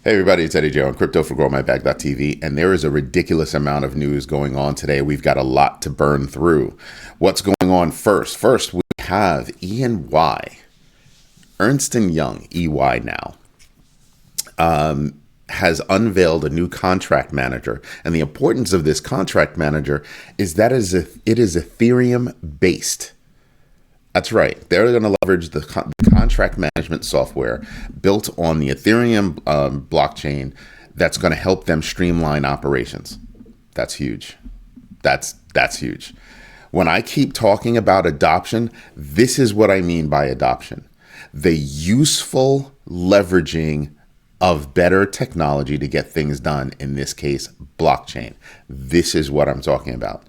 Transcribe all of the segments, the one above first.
Hey everybody, it's Eddie Joe on crypto4growmybag.tv, and there is a ridiculous amount of news going on today. We've got a lot to burn through. What's going on first? First, we have E&Y, Ernst & Young, EY now, has unveiled a new contract manager. And the importance of this contract manager is that it is Ethereum-based. That's right. They're going to leverage the contract management software built on the Ethereum blockchain that's going to help them streamline operations. That's huge. That's huge. When I keep talking about adoption, this is what I mean by adoption. The useful leveraging of better technology to get things done, in this case, blockchain. This is what I'm talking about.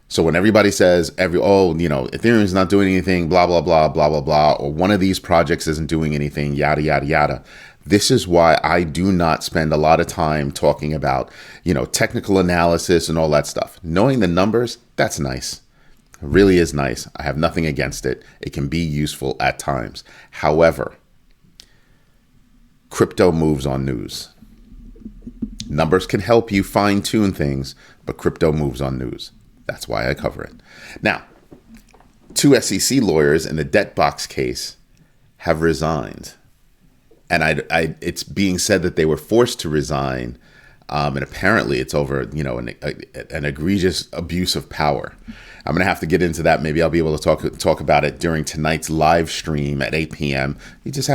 So when everybody says, Ethereum is not doing anything, blah, blah, blah, blah, blah, blah, or one of these projects isn't doing anything, yada, yada, yada. This is why I do not spend a lot of time talking about, technical analysis and all that stuff. Knowing the numbers, that's nice. It really is nice. I have nothing against it. It can be useful at times. However, crypto moves on news. Numbers can help you fine-tune things, but crypto moves on news. That's why I cover it. Now, 2 SEC lawyers in the debt box case have resigned. And it's being said that they were forced to resign. And apparently it's over, an egregious abuse of power. I'm going to have to get into that. Maybe I'll be able to talk about it during tonight's live stream at 8 p.m.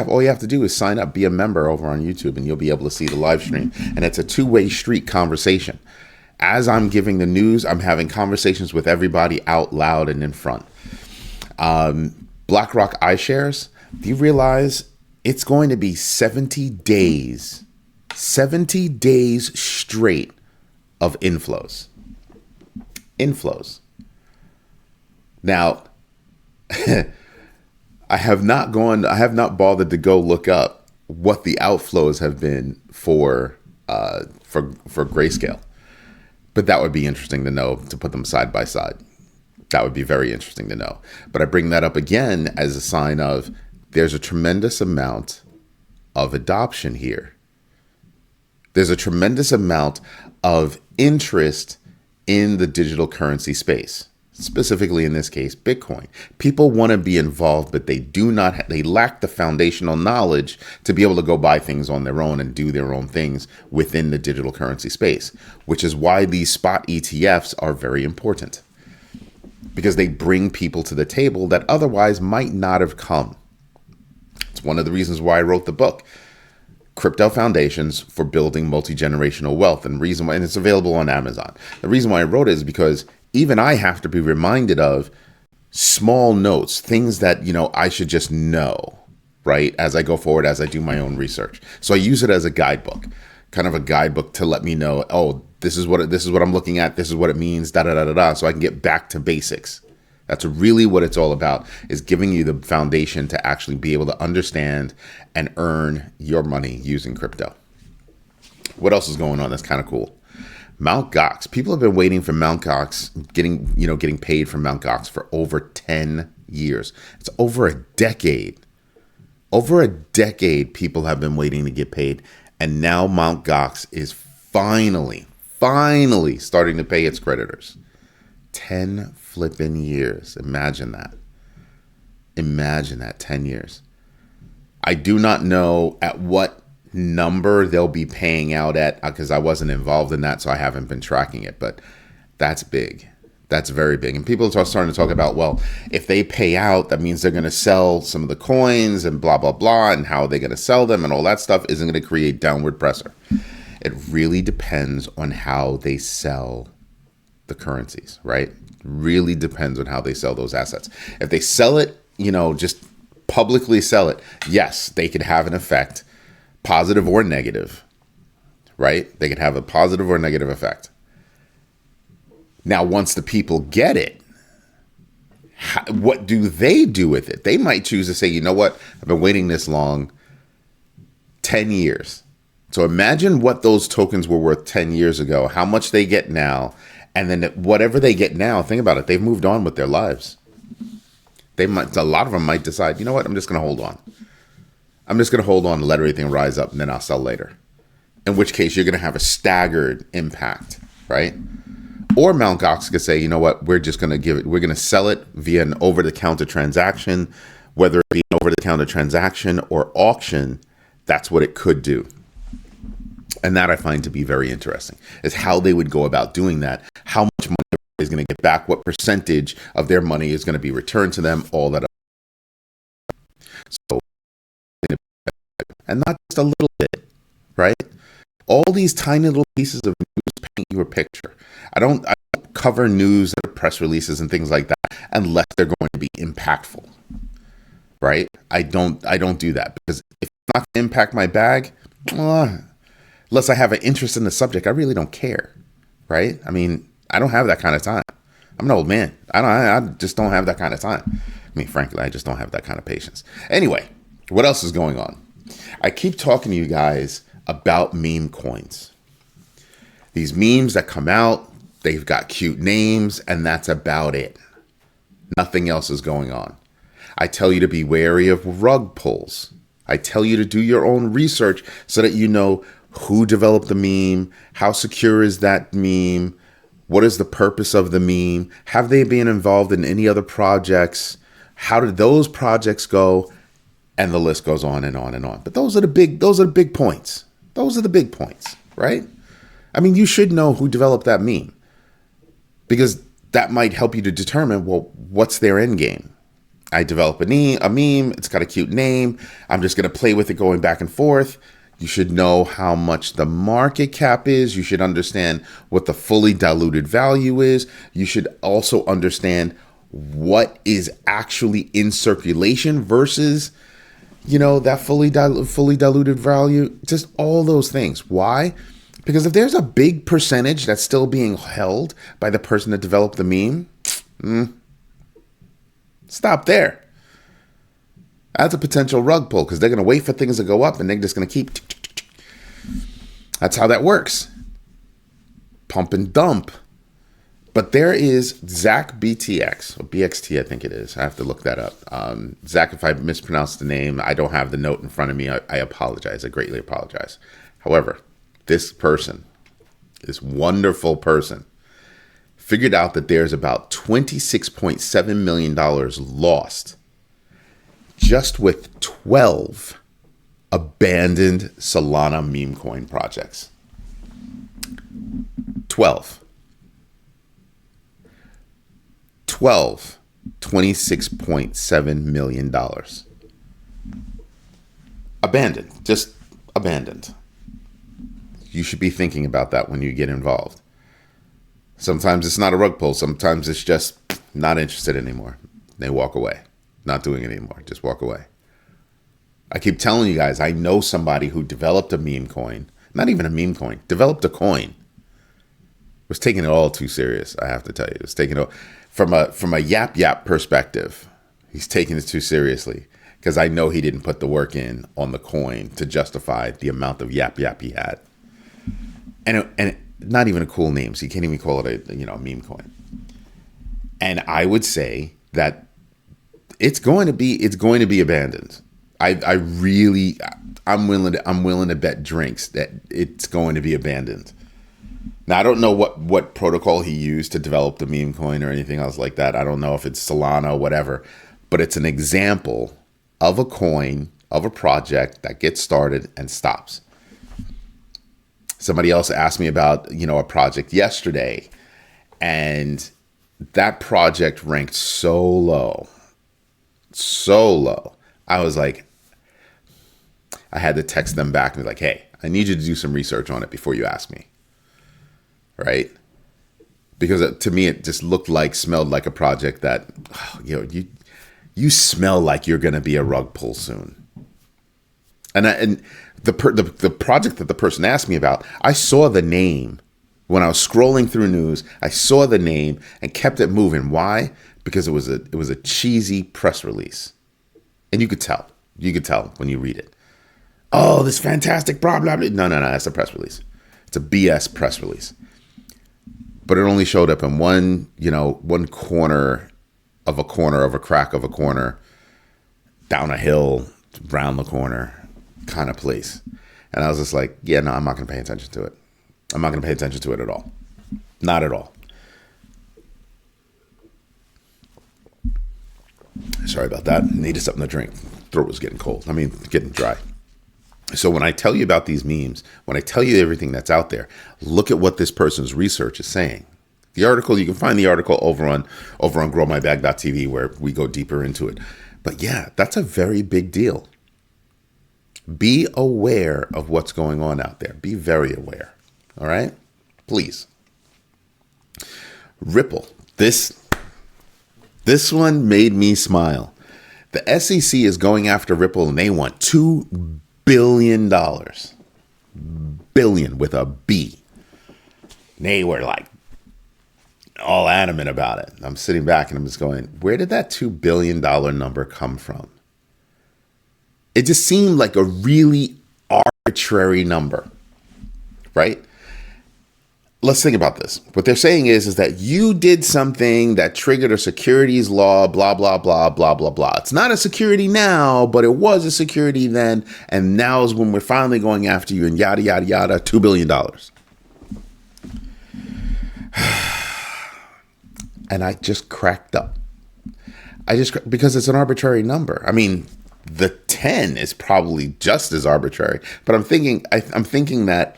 All you have to do is sign up, be a member over on YouTube, and you'll be able to see the live stream. And it's a two-way street conversation. As I'm giving the news, I'm having conversations with everybody out loud and in front. BlackRock iShares, do you realize it's going to be 70 days straight of inflows? Now, I have not bothered to go look up what the outflows have been for Grayscale. But that would be interesting to know, to put them side by side. That would be very interesting to know. But I bring that up again as a sign of there's a tremendous amount of adoption here. There's a tremendous amount of interest in the digital currency space, specifically in this case, Bitcoin. People want to be involved, but they lack the foundational knowledge to be able to go buy things on their own and do their own things within the digital currency space, which is why these spot ETFs are very important, because they bring people to the table that otherwise might not have come. It's one of the reasons why I wrote the book, Crypto Foundations for Building Multi-Generational Wealth, and it's available on Amazon. The reason why I wrote it is because even I have to be reminded of small notes, things that, I should just know, right? As I go forward, as I do my own research. So I use it as a guidebook, kind of a guidebook to let me know, this is what I'm looking at. This is what it means, so I can get back to basics. That's really what it's all about, is giving you the foundation to actually be able to understand and earn your money using crypto. What else is going on that's kind of cool? Mt. Gox. People have been waiting for Mt. Gox, getting paid from Mt. Gox for over 10 years. It's over a decade. Over a decade, people have been waiting to get paid. And now Mt. Gox is finally starting to pay its creditors. 10 flipping years. Imagine that. 10 years. I do not know at what number they'll be paying out at, because I wasn't involved in that, so I haven't been tracking it, but that's big. That's very big. And people are starting to talk about, well, if they pay out, that means they're going to sell some of the coins and blah, blah, blah, and how are they going to sell them, and all that stuff isn't going to create downward pressure. It really depends on how they sell the currencies, right? Really depends on how they sell those assets. If they sell it, just publicly sell it, yes, they could have an effect, positive or negative, right? They could have a positive or negative effect. Now, once the people get it, what do they do with it? They might choose to say, you know what? I've been waiting this long, 10 years. So imagine what those tokens were worth 10 years ago, how much they get now, and then whatever they get now, think about it, they've moved on with their lives. A lot of them might decide, you know what? I'm just going to hold on. I'm just going to hold on and let everything rise up, and then I'll sell later. in which case you're going to have a staggered impact, right? Or Mt. Gox could say, you know what, we're just going to we're going to sell it via an over-the-counter transaction, whether it be an over-the-counter transaction or auction. That's what it could do. And that I find to be very interesting, is how they would go about doing that, how much money is going to get back, what percentage of their money is going to be returned to them, all that. So, and not just a little bit, right? All these tiny little pieces of news paint you a picture. I don't cover news or press releases and things like that unless they're going to be impactful, right? I don't do that, because if it's not going to impact my bag, unless I have an interest in the subject, I really don't care, right? I mean, I don't have that kind of time. I'm an old man. I just don't have that kind of time. I mean, frankly, I just don't have that kind of patience. Anyway, what else is going on? I keep talking to you guys about meme coins. These memes that come out, they've got cute names, and that's about it. Nothing else is going on. I tell you to be wary of rug pulls. I tell you to do your own research so that you know who developed the meme, how secure is that meme, what is the purpose of the meme, have they been involved in any other projects, how did those projects go, and the list goes on and on and on. But those are the big points. Those are the big points, right? I mean, you should know who developed that meme, because that might help you to determine, well, what's their end game? I develop a meme, it's got a cute name, I'm just going to play with it going back and forth. You should know how much the market cap is. You should understand what the fully diluted value is. You should also understand what is actually in circulation versus, that fully diluted value. Just all those things. Why? Because if there's a big percentage that's still being held by the person that developed the meme, stop there. That's a potential rug pull, because they're going to wait for things to go up and they're just going to keep. That's how that works. Pump and dump. But there is Zach BTX, or BXT, I think it is. I have to look that up. Zach, if I mispronounced the name, I don't have the note in front of me. I apologize. I greatly apologize. However, this wonderful person, figured out that there's about $26.7 million lost just with 12 abandoned Solana meme coin projects. 12. 26.7 million dollars. Abandoned, just abandoned. You should be thinking about that when you get involved. Sometimes it's not a rug pull. Sometimes it's just not interested anymore. They walk away. Not doing it anymore. Just walk away. I keep telling you guys, I know somebody who developed a meme coin. Not even a meme coin. Developed a coin. Was taking it all too serious, I have to tell you. It was taking it from a yap perspective. He's taking it too seriously, because I know he didn't put the work in on the coin to justify the amount of yap he had. And not even a cool name, so you can't even call it a meme coin. And I would say that it's going to be abandoned. I'm willing to bet drinks that it's going to be abandoned. Now, I don't know what protocol he used to develop the meme coin or anything else like that. I don't know if it's Solana or whatever, but it's an example of a coin, of a project that gets started and stops. Somebody else asked me about, a project yesterday, and that project ranked so low. I was like, I had to text them back and be like, hey, I need you to do some research on it before you ask me. Right? Because to me, it just smelled like a project that, you smell like you're going to be a rug pull soon. And the project that the person asked me about, I saw the name when I was scrolling through news. I saw the name and kept it moving. Why? Because it was a cheesy press release, and you could tell when you read it. Oh, this fantastic blah blah blah. No, that's a press release. It's a BS press release. But it only showed up in one corner of a crack of a corner, down a hill, round the corner kind of place. And I was just like, yeah, no, I'm not going to pay attention to it. I'm not going to pay attention to it at all. Not at all. Sorry about that. Needed something to drink. Throat was getting cold. Getting dry. So when I tell you about these memes, when I tell you everything that's out there, look at what this person's research is saying. The article, you can find the article over on growmybag.tv where we go deeper into it. But yeah, that's a very big deal. Be aware of what's going on out there. Be very aware. All right? Please. Ripple. This one made me smile. The SEC is going after Ripple and they want $2 billion. Billion with a B. They were like all adamant about it. I'm sitting back and I'm just going, where did that $2 billion number come from? It just seemed like a really arbitrary number, right? Let's think about this. What they're saying is that you did something that triggered a securities law, blah, blah, blah, blah, blah, blah. It's not a security now, but it was a security then. And now is when we're finally going after you and yada, yada, yada, $2 billion. And I just cracked up. Because it's an arbitrary number. I mean, the 10 is probably just as arbitrary, but I'm thinking that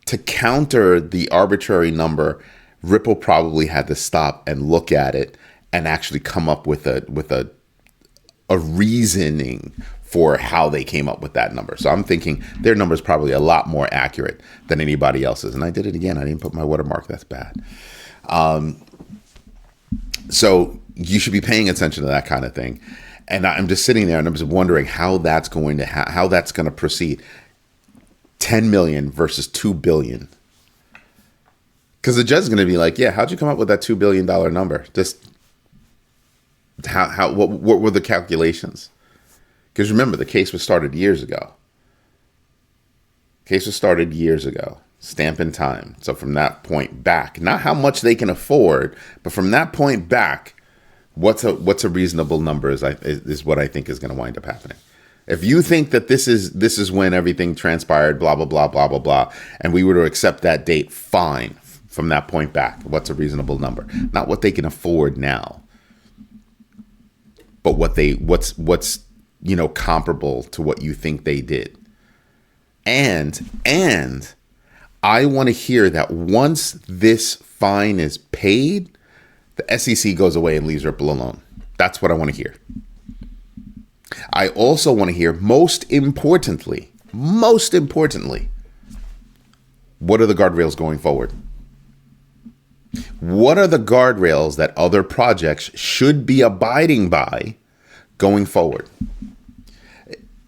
to counter the arbitrary number, Ripple probably had to stop and look at it and actually come up with a reasoning for how they came up with that number. So I'm thinking their number is probably a lot more accurate than anybody else's. And I did it again. I didn't put my watermark. That's bad. So you should be paying attention to that kind of thing. And I'm just sitting there and I'm just wondering how that's going to proceed. 10 million versus 2 billion. Because the judge is going to be like, yeah, how'd you come up with that $2 billion number? Just what were the calculations? Because remember, the case was started years ago. Stamp in time. So from that point back, not how much they can afford, but from that point back, what's a reasonable number is what I think is going to wind up happening. If you think that this is when everything transpired, blah, blah, blah, blah, blah, blah, and we were to accept that date, fine. From that point back, what's a reasonable number? Not what they can afford now, but what's comparable to what you think they did. And I want to hear that once this fine is paid, the SEC goes away and leaves Ripple alone. That's what I want to hear. I also want to hear, most importantly, what are the guardrails going forward? What are the guardrails that other projects should be abiding by going forward?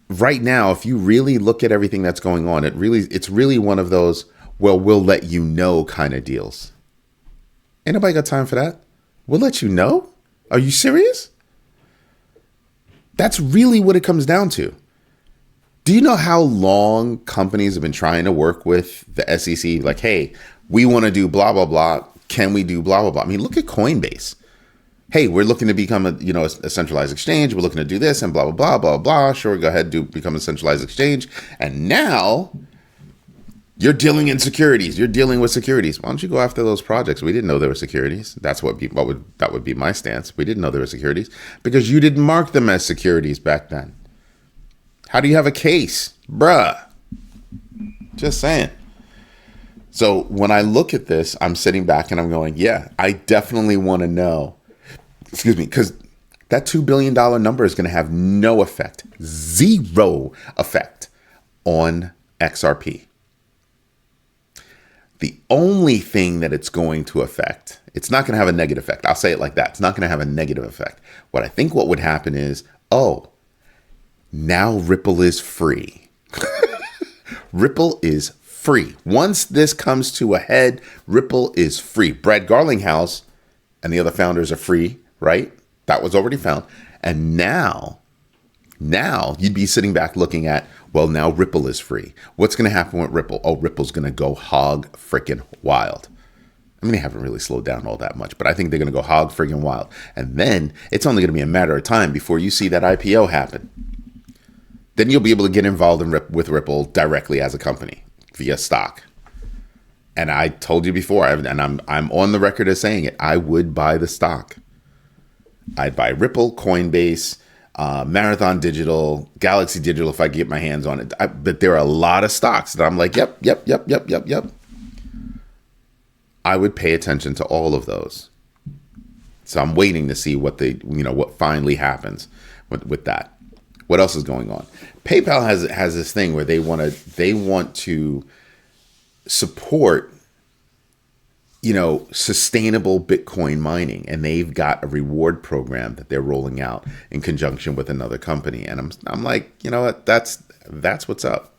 Right now, if you really look at everything that's going on, it's really one of those, well, we'll let you know kind of deals. Ain't nobody got time for that. We'll let you know? Are you serious? That's really what it comes down to. Do you know how long companies have been trying to work with the SEC? Like, hey, we want to do blah, blah, blah. Can we do blah, blah, blah? I mean, look at Coinbase. Hey, we're looking to become a centralized exchange. We're looking to do this and blah, blah, blah, blah, blah. Sure, go ahead, become a centralized exchange. And now you're dealing in securities. You're dealing with securities. Why don't you go after those projects? We didn't know there were securities. That would be my stance. We didn't know there were securities because you didn't mark them as securities back then. How do you have a case? Bruh. Just saying. So when I look at this, I'm sitting back and I'm going, yeah, I definitely want to know. Excuse me, because that $2 billion number is going to have no effect, zero effect on XRP. The only thing that it's going to affect, it's not going to have a negative effect. I'll say it like that. It's not going to have a negative effect. What I think what would happen is, now Ripple is free. Ripple is free. Once this comes to a head, Ripple is free. Brad Garlinghouse and the other founders are free, right? That was already found. And now you'd be sitting back looking at, well, now Ripple is free. What's going to happen with Ripple? Oh, Ripple's going to go hog freaking wild. I mean, they haven't really slowed down all that much, but I think they're going to go hog freaking wild. And then it's only going to be a matter of time before you see that IPO happen. then you'll be able to get involved with Ripple directly as a company via stock. And I told you before, and I'm on the record as saying it, I would buy the stock. I'd buy Ripple, Coinbase, Marathon Digital, Galaxy Digital if I get my hands on it. But there are a lot of stocks that I'm like, yep. I would pay attention to all of those. So I'm waiting to see what what finally happens with that. What else is going on? PayPal has this thing where they want to support sustainable Bitcoin mining, and they've got a reward program that they're rolling out in conjunction with another company. And I'm like, you know what? That's what's up.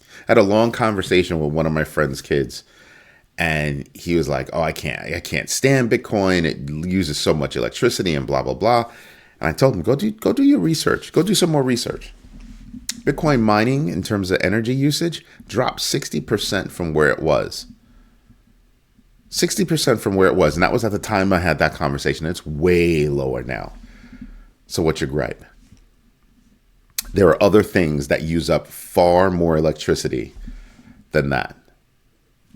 I had a long conversation with one of my friend's kids, and he was like, "Oh, I can't stand Bitcoin. It uses so much electricity and blah blah blah." And I told him, "Go do your research. Go do some more research." Bitcoin mining, in terms of energy usage, dropped 60% from where it was. 60% from where it was. And that was at the time I had that conversation. It's way lower now. So what's your gripe? There are other things that use up far more electricity than that.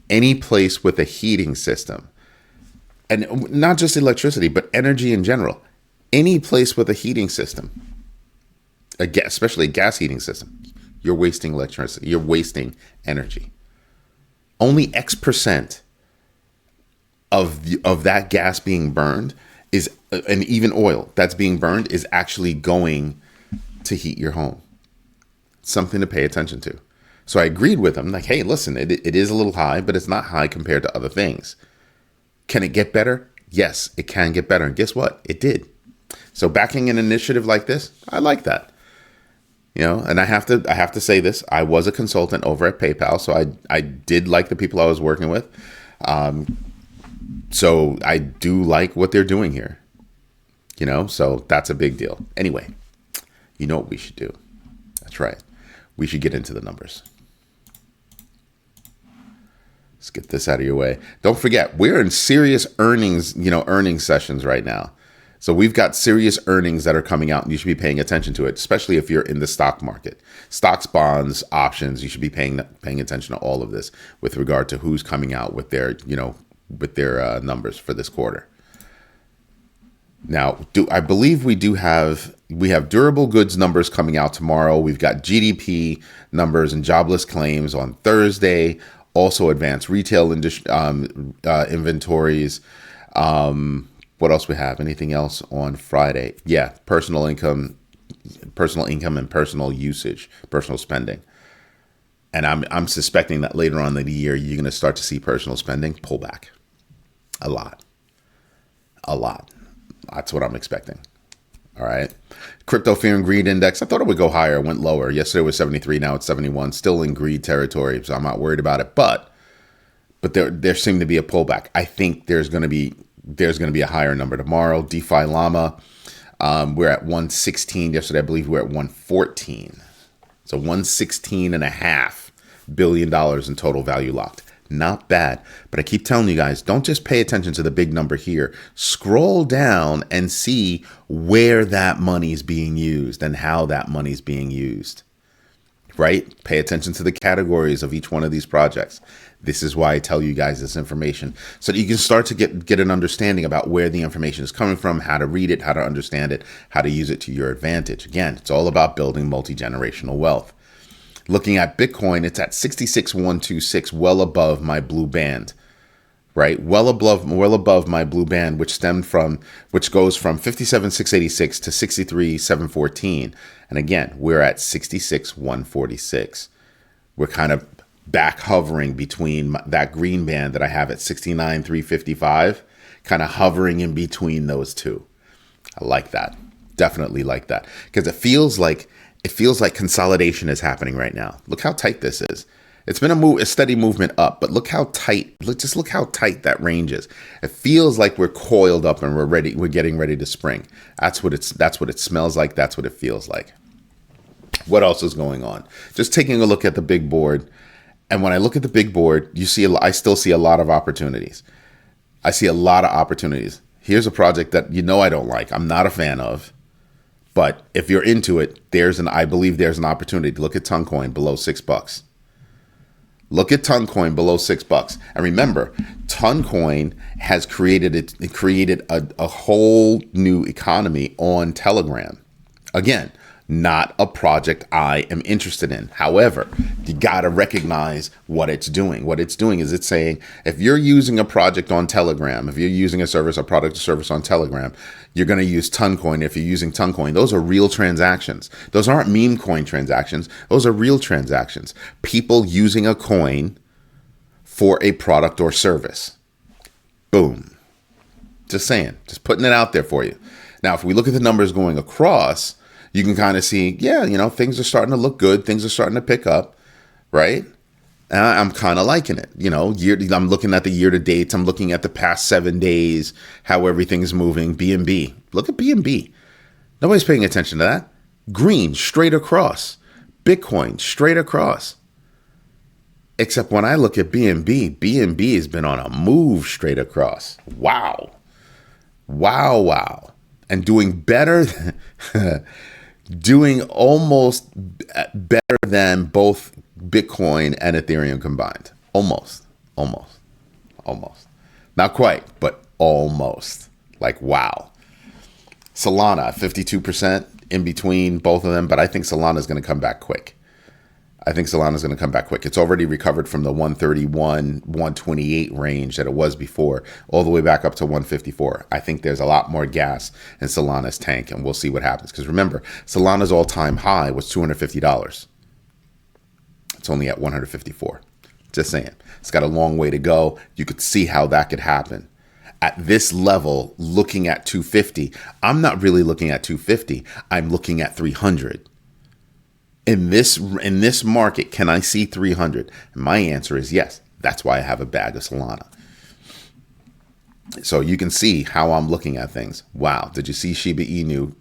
Any place with a heating system, and not just electricity, but energy in general, any place with a heating system, especially a gas heating system, you're wasting electricity, you're wasting energy. Only X% of that gas being burned is, and even oil that's being burned, is actually going to heat your home. Something to pay attention to. So I agreed with him, like, hey, listen, it is a little high, but it's not high compared to other things. Can it get better? Yes, it can get better. And guess what? It did. So backing an initiative like this, I like that. And I have to say this. I was a consultant over at PayPal, so I did like the people I was working with. So I do like what they're doing here. So that's a big deal. Anyway, you know what we should do? That's right. We should get into the numbers. Let's get this out of your way. Don't forget, we're in serious earnings sessions right now. So we've got serious earnings that are coming out, and you should be paying attention to it, especially if you're in the stock market. Stocks, bonds, options, you should be paying attention to all of this with regard to who's coming out with their numbers for this quarter. Now, I believe we have durable goods numbers coming out tomorrow. We've got GDP numbers and jobless claims on Thursday. Also, advanced retail inventories. What else we have? Anything else on Friday? Yeah, personal income and personal usage, personal spending. And I'm suspecting that later on in the year, you're going to start to see personal spending pull back a lot. That's what I'm expecting. All right. Crypto fear and greed index. I thought it would go higher. It went lower. Yesterday it was 73. Now it's 71. Still in greed territory. So I'm not worried about it. But there seemed to be a pullback. I think there's going to be a higher number tomorrow. DeFi Llama. We're at 116. Yesterday, I believe we're at 114. So $116.5 billion in total value locked. Not bad. But I keep telling you guys, don't just pay attention to the big number here. Scroll down and see where that money is being used and how that money is being used. Right? Pay attention to the categories of each one of these projects. This is why I tell you guys this information, so that you can start to get an understanding about where the information is coming from, how to read it, how to understand it, how to use it to your advantage. Again, it's all about building multi-generational wealth. Looking at Bitcoin, it's at 66,126, well above my blue band, right? Well above my blue band, which goes from 57,686 to 63,714. And again, we're at 66,146. We're kind of back hovering between that green band that I have at 69,355, kind of hovering in between those two. I like that. Definitely like that, because it feels like consolidation is happening right now. Look how tight this is. It's been a steady movement up, but look how tight. Look how tight that range is. It feels like we're coiled up and we're getting ready to spring. That's what it smells like. That's what it feels like. What else is going on? Just taking a look at the big board. And when I look at the big board, I still see a lot of opportunities. I see a lot of opportunities. Here's a project that I don't like. I'm not a fan of. But if you're into it, I believe there's an opportunity to look at Toncoin below $6. Look at Toncoin below $6. And remember, Toncoin has created a whole new economy on Telegram. Again, not a project I am interested in. However, you got to recognize what it's doing. What it's doing is it's saying, if you're using a project on Telegram, if you're using a service, a product or service on Telegram, you're going to use Toncoin. If you're using Toncoin, those are real transactions. Those aren't meme coin transactions. Those are real transactions. People using a coin for a product or service. Boom. Just saying, just putting it out there for you. Now, if we look at the numbers going across, you can kind of see, things are starting to look good. Things are starting to pick up, right? I'm kind of liking it. I'm looking at the year to dates. I'm looking at the past 7 days, how everything's moving. BNB. Look at BNB. Nobody's paying attention to that. Green, straight across. Bitcoin, straight across. Except when I look at BNB has been on a move straight across. Wow. And doing better, doing almost better than both Bitcoin and Ethereum combined. Almost. Not quite, but almost. Like, wow. Solana, 52% in between both of them, but I think Solana is going to come back quick. It's already recovered from the 131, 128 range that it was before, all the way back up to 154. I think there's a lot more gas in Solana's tank, and we'll see what happens. Because remember, Solana's all-time high was $250. It's only at 154. Just saying. It's got a long way to go. You could see how that could happen. At this level, looking at 250, I'm not really looking at 250. I'm looking at 300. In this market, can I see 300? And my answer is yes. That's why I have a bag of Solana. So you can see how I'm looking at things. Wow. Did you see Shiba Inu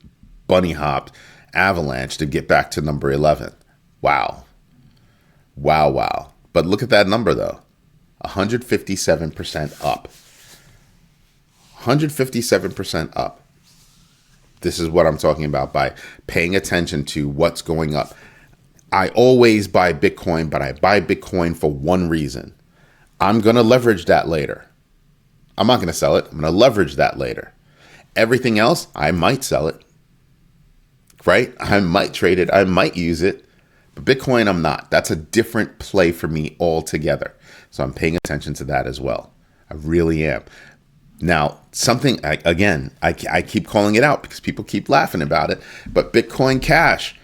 bunny hopped avalanche to get back to number 11? Wow. But look at that number though. 157% up. 157% up. This is what I'm talking about by paying attention to what's going up. I always buy Bitcoin, but I buy Bitcoin for one reason. I'm going to leverage that later. I'm not going to sell it. I'm going to leverage that later. Everything else, I might sell it, right? I might trade it. I might use it. But Bitcoin, I'm not. That's a different play for me altogether. So I'm paying attention to that as well. I really am. Now, something, I keep calling it out because people keep laughing about it, but Bitcoin Cash,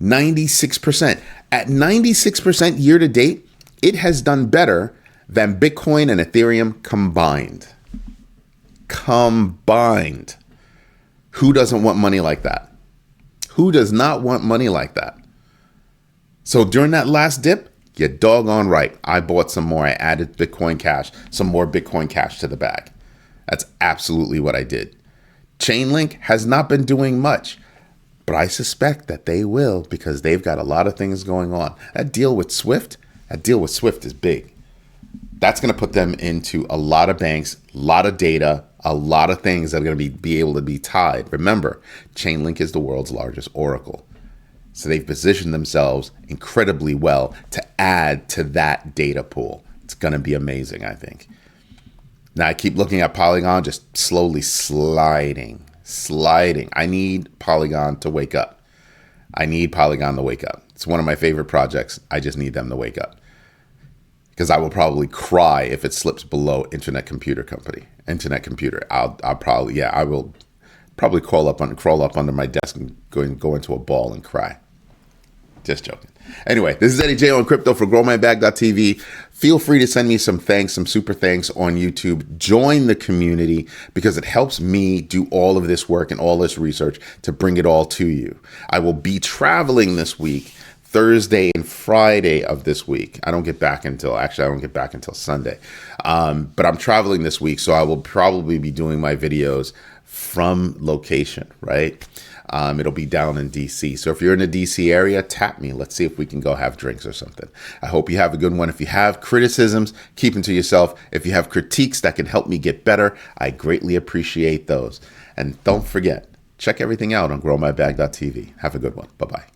96%. At 96% year to date, it has done better than Bitcoin and Ethereum combined. Who doesn't want money like that? Who does not want money like that? So during that last dip, you're doggone right. I bought some more. I added Bitcoin Cash, some more Bitcoin Cash to the bag. That's absolutely what I did. Chainlink has not been doing much, but I suspect that they will because they've got a lot of things going on. That deal with Swift is big. That's going to put them into a lot of banks, a lot of data, a lot of things that are going to be able to be tied. Remember, Chainlink is the world's largest oracle. So they've positioned themselves incredibly well to add to that data pool. It's going to be amazing, I think. Now I keep looking at Polygon, just slowly sliding. I need Polygon to wake up. It's one of my favorite projects. I just need them to wake up. Because I will probably cry if it slips below Internet Computer. I will probably crawl up under my desk and go into a ball and cry. Just joking. Anyway, this is Eddie J on Crypto for GrowMyBag.tv. Feel free to send me some super thanks on YouTube. Join the community because it helps me do all of this work and all this research to bring it all to you. I will be traveling this week, Thursday and Friday of this week. I don't get back until Sunday. But I'm traveling this week, so I will probably be doing my videos from location, right? It'll be down in DC. So if you're in the DC area, tap me. Let's see if we can go have drinks or something. I hope you have a good one. If you have criticisms, keep them to yourself. If you have critiques that can help me get better, I greatly appreciate those. And don't forget, Check everything out on growmybag.tv. Have a good one. Bye-bye.